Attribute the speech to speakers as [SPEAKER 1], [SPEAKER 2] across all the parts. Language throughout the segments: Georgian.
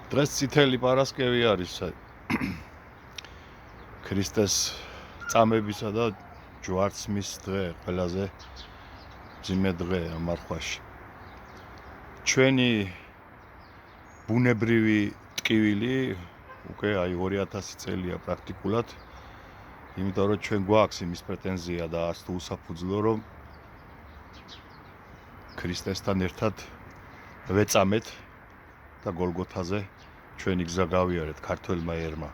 [SPEAKER 1] დღეს წითელი პარასკევი არის ქრისტეს წამებისა და ჯვარცმის დღე, ყველაზე ძიმე დღე ამარხვაში. ჩვენი ბუნებრივი ტკივილი უკვე აი 2000 წელია პრაქტიკულად, იმიტომ რომ ჩვენ გვაქვს იმის პრეტენზია და არც თუ უსაფუძვლო, რომ ქრისტესთან ერთად ვეწამეთ და გოლგოთაზე ჩვენი გზა გავიარეთ ქართველმა ერმა.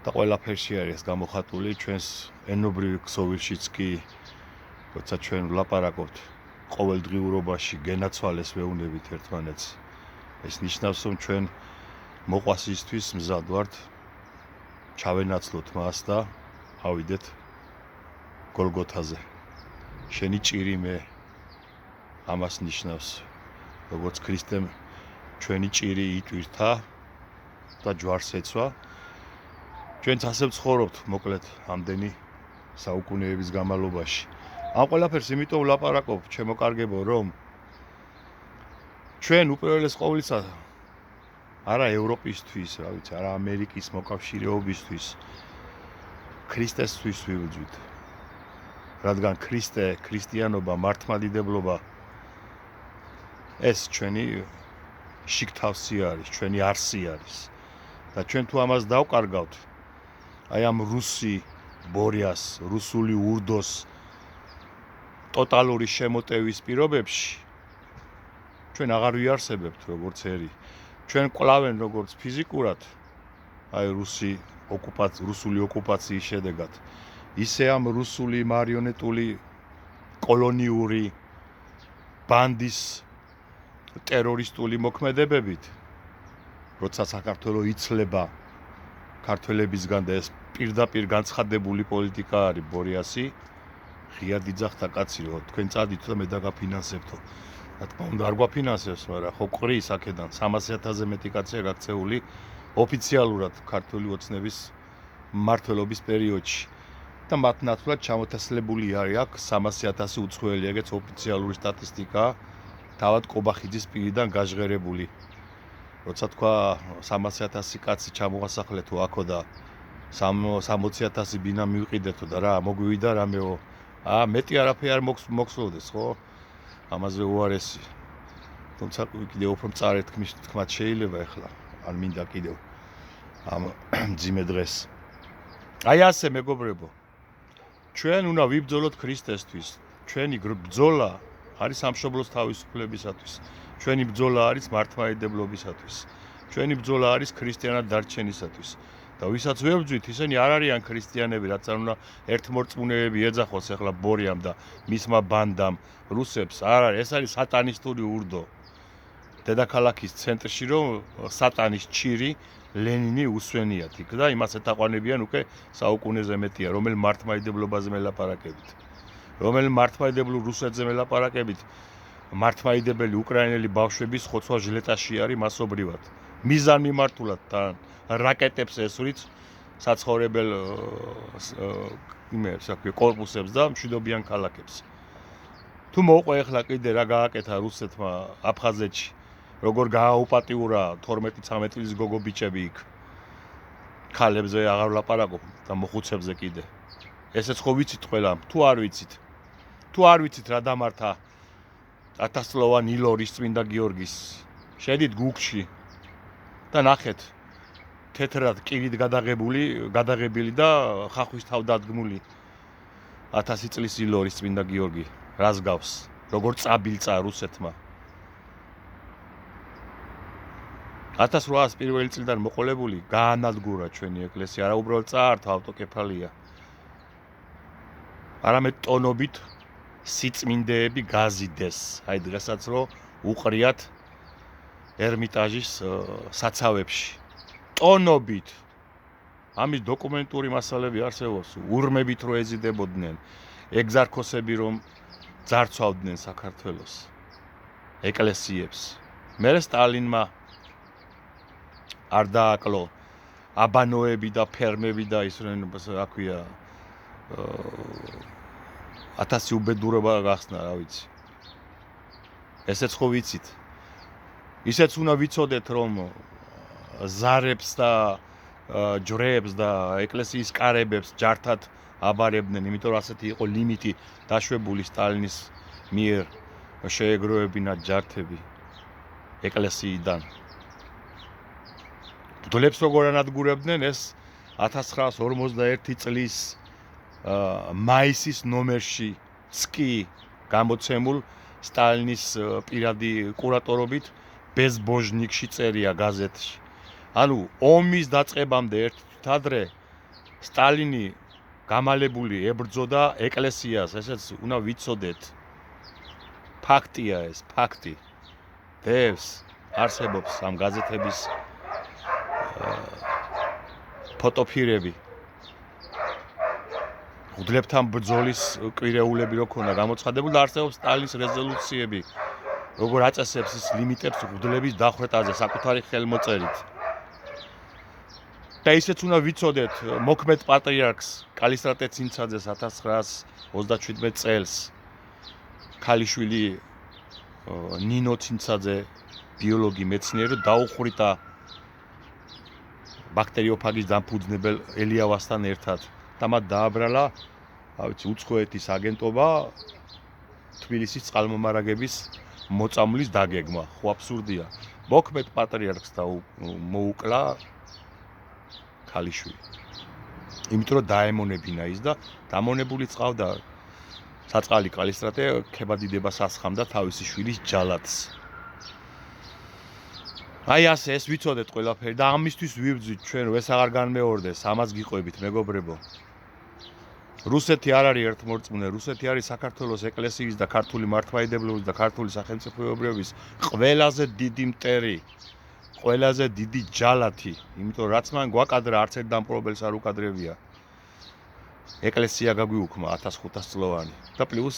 [SPEAKER 1] და ყველაფერში არის გამოხატული ჩვენს ენობრივ ქსოვილშიც კი, როცა ჩვენ ვლაპარაკობთ ყოველდღიურობაში გენაცვალეს ვეუბნებით ერთმანეთს. ეს ნიშნავს, რომ ჩვენ მოყვასისთვის მზად ვართ, ჩავენაცვლოთ მას და ავიდეთ გოლგოთაზე. შენი ჭირი მე ამას ნიშნავს, როგორც ქრისტემ ჩვენი ჭირი იტვირთა და ჯვარს ეცვა. ჩვენც ასე ვცხოვრობთ, მოკლედ, ამდენი საუკუნეების განმავლობაში. ამ ყველაფერს იმიტომ ვლაპარაკობ, ჩემო კარგებო, რომ ჩვენ უპირველეს ყოვლისა არა ევროპისთვის, რა ვიცი, არა ამერიკის მოკავშირეობისთვის, ქრისტესთვის ვიბრძვით. რადგან ქრისტე, ქრისტიანობა, მართლმადიდებლობა ეს ჩვენი შიგთავსი არის, ჩვენი არსი არის. და ჩვენ თუ ამას დავკარგავთ, აი ამ რუსი ბორიას, რუსული ურდოს ტოტალური შემოტევის პირობებში ჩვენ აღარ ვიარსებებთ როგორც ერი. ჩვენ კლავენ როგორც ფიზიკურად, აი რუსული ოკუპაციის შედეგად, ისე ამ რუსული მარიონეტული კოლონიური ბანდის ტერორისტული მოქმედებებით, როცა საქართველო იცლება ქართველებისგან და ეს პირდაპირ განცხადებული პოლიტიკა არის ბორიასი, ღია დიძახთა კაცი, რომ თქვენ წადით და მე დაგაფინანსებთო. რა თქმა უნდა, არ გვაფინანსებს, მაგრამ ხო ყრის აქედან 300,000-ზე მეტი კაცია გაქცეული ოფიციალურად ქართული ოცნების მმართველობის პერიოდში. და მათ ნაცვლად ჩამოთასლებული არის აქ 300,000 უცხოელი, ეგეც ოფიციალური სტატისტიკაა, თავად კობახიძის პირიდან გაჟღერებული. როცა თქვა 300,000 კაცი ჩამოასახლეთო აქო და 60,000 ბინა მივყიდეთო და რა მოგვივიდა რამეო. მეტი არაფერი არ მოხსოვდეს, ხო? ამაზე უარესი. თუმცა კიდევ უფრო მწარე თქმაც შეიძლება ახლა, არ მინდა კიდევ ამ ძიმე დღეს. აი ასე მეგობრებო, ჩვენ უნდა ვიბრძოლოთ ქრისტესთვის. ჩვენი ბრძოლა არის სამშობლოს თავისუფლებისათვის. ჩვენი ბრძოლა არის მართლმადიდებლობისათვის. ჩვენი ბრძოლა არის ქრისტიანად დარჩენისათვის. და ვისაც ვებრძვით, ისინი არ არიან ქრისტიანები, რაც არ უნდა ერთმორწმუნეები ეძახოს ახლა ბორიამ და მისმა ბანდამ, რუსებს. არ არის, ეს არის სატანისტური ურდო. დედაქალაქის ცენტრში რომ სატანის ჭირი ლენინი უსვენიათ იქ და იმას ეთაყვანებიან უკვე საუკუნეზე მეტია, რომელ მართლმადიდებლობაზე მელაპარაკებით. რომელ მართლმადიდებლურ რუსეთზე მელაპარაკებით, მართლმადიდებელი უკრაინელი ბავშვების ხოცვა ჟლეტაში არის მასობრივად. მიზანმიმართულად და რაკეტებს ესვრით საცხოვრებელ კორპუსებს და მშვიდობიან ქალაქებს. თუ მოუყვე ახლა კიდე რა გააკეთა რუსეთმა აფხაზეთში, როგორ გააუპატიურა 12-13 წლის გოგო ბიჭები იქ. ქალებზე აღარ ვლაპარაკობ და მოხუცებზე კიდე. ესეც ხო ვიცით ყველამ, თუ არ ვიცით. თუ არ ვიცით რა დამართა 1000-წლოვანი ილორის წმინდა გიორგის. შედით გუგლში და ნახეთ თეთრად კირით გადაღებილი და ხახვის თავდადგმული 1000 წლის ილორის წმინდა გიორგი. რას გავს? როგორ წაბილწა რუსეთმა. 1801 წლიდან მოყოლებული გაანადგურა ჩვენი ეკლესია, არა უბრალოდ წაართვა ავტოკეფალია. არამედ ტონობით სიწმინდეები გაზიდეს. აი დღესაც რო უყრიათ ერმიტაჟის საცავებში. ტონობით. ამის დოკუმენტური მასალები არსებობს. ურმებით რო ეზიდებოდნენ, ეგზარქოსები რომ ძარცვავდნენ საქართველოს ეკლესიებს. მერე სტალინმა არ დააკლო აბანოები და ფერმები და ის რა ქვია 1000 უბედურება გახსნა, რა ვიცი. ესეც ხო ვიცით. ისეც უნდა ვიცოდეთ, რომ ზარებს და ჯვრებს და ეკლესიის კარებებს ჯართად აბარებდნენ, იმიტომ რომ ასეთი იყო ლიმიტი დაშვებული სტალინის მიერ შეეგროვებინა ჯართები ეკლესიიდან. ბრძოლებს როგორ ანადგურებდნენ, ეს 1951 წლის მაისის ნომერში ცკი გამოცემულ სტალინის პირადი კურატორობით ბეზბოჟნიკში წერია გაზეთში. ანუ ომის დაწყებამდე ერთ ადრე სტალინი გამალებული ებრძოდა ეკლესიას, ესეც უნდა ვიცოდეთ. ფაქტია ეს, ფაქტი. დევს არსებობს ამ გაზეთების ფოტოფირები. ღვთლებთან ბრძოლის კვირეულები რო ქონდა გამოცხადებული და არსებობს სტალინის რეზოლუციები, როგორ აწესებს ის ლიმიტებს ღვთლების დახვრეტაზე საკუთარი ხელმოწერით. და ისეც უნდა ვიცოდეთ, მოქმედ პატრიარქს კალისტრატე ცინცაძეს 1937 წელს ქალიშვილი ნინო ცინცაძე ბიოლოგი მეცნიერი დაუხრიტა ბაქტერიოფაგის დამფუძნებელ ელიავასთან ერთად და მათ დააბრალა, უცხოეთის აგენტობა თბილისის წყალმომარაგების მოწამვლის დაგეგმა. ხო აბსურდია. მოქმედ პატრიარქს მოუკლა ქალიშვილი. იმიტომ რომ დაემონებინა ის და დამონებული წავდა საწყალი კალისტრატე ქებადიდებას ასხამდა თავისი შვილის ჯალათს. აი ასე ეს ვიცოდეთ ყველაფერი და ამისთვის ვიბრძვით ჩვენ რომ ეს აღარ განმეორდეს, ამას გიყვებით მეგობრებო. რუსეთი არ არის ერთმორწმუნე, რუსეთი არის საქართველოს ეკლესიის და ქართული მართლმადიდებლობის და ქართული სახელმწიფოებრიობის ყველაზე დიდი მტერი, ყველაზე დიდი ჯალათი, იმიტომ რაც მან გვაკადრა არც ერთ დამპყრობელს არ უკადრებია. ეკლესია გაგვიუქმა 1500 წლოვანი და პლუს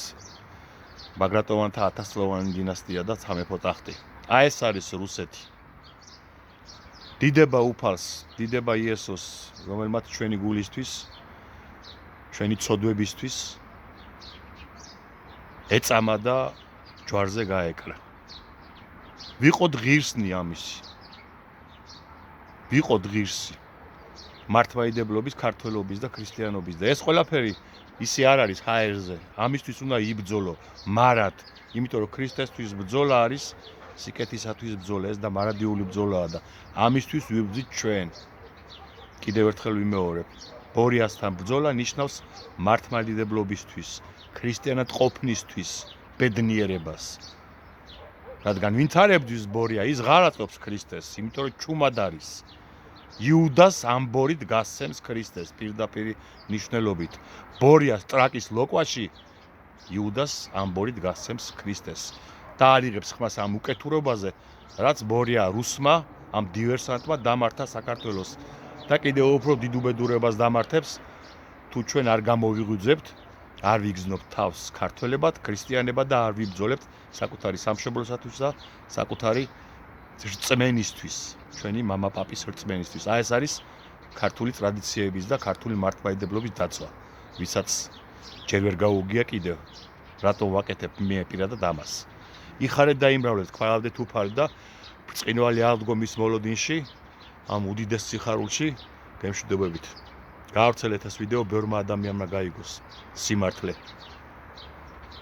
[SPEAKER 1] ბაგრატოვანთა 1000 წლოვანი დინასტია და სამეფო ტახტი. აი ეს არის რუსეთი. დიდება უფალს, დიდება იესოს, რომელმაც ჩვენი გულისთვის, ჩვენი ცოდვებისთვის ეწამა და ჯვარზე გაეკრა. ვიყოთ ღირსნი ამისი. ვიყოთ ღირსი. მართლმადიდებლობის, ქართველობის და ქრისტიანობის და ეს ყველაფერი ისე არ არის ჰაერზე. ამისთვის უნდა იბრძოლო მარად, იმიტომ რომ ქრისტესთვის ბრძოლა არის სიკეთისათვის ბრძოლა, ეს და მარადიული ბრძოლაა და ამისთვის ვიბრძვით ჩვენ. კიდევ ერთხელ ვიმეორებ. ბორიასთან ბრძოლა ნიშნავს მართლმადიდებლობისთვის, ქრისტიანად ყოფნისთვის, ბედნიერებას. რადგან ვინც არ ებრძვის ბორია, ის ღარ აწობს ქრისტეს, იმიტომ რომ ჩუმად არის. იუდას ამბორით გასცემს ქრისტეს პირდაპირ ნიშნულობით. ბორიას ტრაკის ლოკვაში იუდას ამბორით გასცემს ქრისტეს. და არიღებს ხმას ამ უკეთურობაზე, რაც ბორია რუსმა, ამ დივერსანტმა დამართა საქართველოს. და კიდევ უფრო დიდ უბედურებას დამართებს, თუ ჩვენ არ გამოვიღვიძებთ, არ ვიგზნობთ თავს ქართველებად, ქრისტიანებად და არ ვიბრძოლებთ საკუთარი სამშობლოსათვის და საკუთარი რწმენისთვის, ჩვენი მამა-პაპის რწმენისთვის. აი ეს არის ქართული ტრადიციების და ქართული მართლმადიდებლობის დაცვა, ვისაც ჯერ ვერ გაუგია კიდევ, რატომ ვაკეთებ მე პირადად ამას. იხარეთ და იმრავლეთ, ქვალავდეთ უფალი და ბრწყინვალე აღდგომის მოლოდინში, ამ უდიდეს სიხარულში გემშვიდობებით. გაავრცელეთ ეს ვიდეო, ბევრმა ადამიანმა გაიგოს სიმართლე.